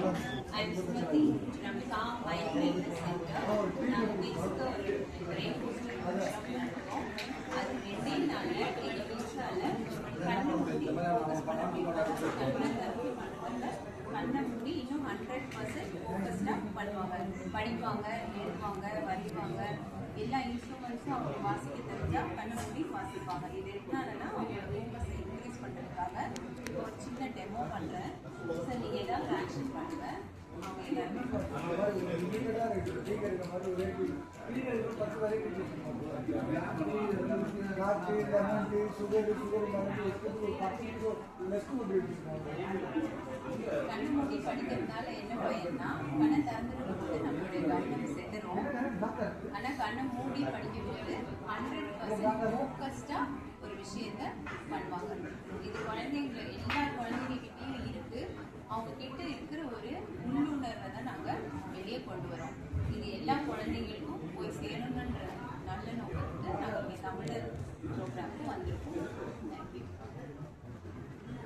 I'm Smriti from Calm Mind Wellness Center. நாங்கள் பேசிக்க ஒரு பிரெயின் பூஸ்டர் நடத்துவோம். அது 2 நாளில் எங்கள் வீச்சால் கண்ணை மூடி ஃபோக்கஸ் பண்ண கண்ணை மூடி இன்னும் 100% ஃபோக்கஸ்டாக பண்ணுவாங்க. படிப்பாங்க, எழுதுவாங்க, வரைவாங்க, எல்லா இன்ஸ்ட்ருமெண்ட்ஸும் அவங்க வாசிக்க தெரிஞ்சால் கண்ணை மூடி வாசிப்பாங்க. இது எதனாலன்னா அவங்களோட ஃபோக்கஸை இன்க்ரீஸ் பண்ணுறதுக்காக ஒரு சின்ன டெமோ பண்ணுறேன். சார் நீங்கள் ஏதாவது ஆக்ஷன் பண்ணுங்கள். அவங்க எல்லாருமே கண்ணு மூடி படிக்கிறதுனால என்ன பயன்னா கண்ணை திறந்துட்டு நம்மளுடைய கவனம் செத்துரும். ஆனால் கண்ணை மூடி படிக்கும்போது 100% ஃபோக்கஸ்டாக ஒரு விஷயத்த பண்ணுவாங்க. இது குழந்தைங்க எல்லா குழந்தைங்ககிட்டையும் இருக்கு. அவங்க கிட்ட இருக்கிற ஒரு உள்ளுணர்வை தான் நாங்கள் வெளியே கொண்டு வரோம். இது எல்லா குழந்தைங்களுக்கும் போய் சேரணுன்ற நல்ல நோக்கத்துக்கு நாங்கள் இங்கே தமிழர் ப்ரோக்ராமுக்கு வந்திருக்கோம். தேங்க்யூ.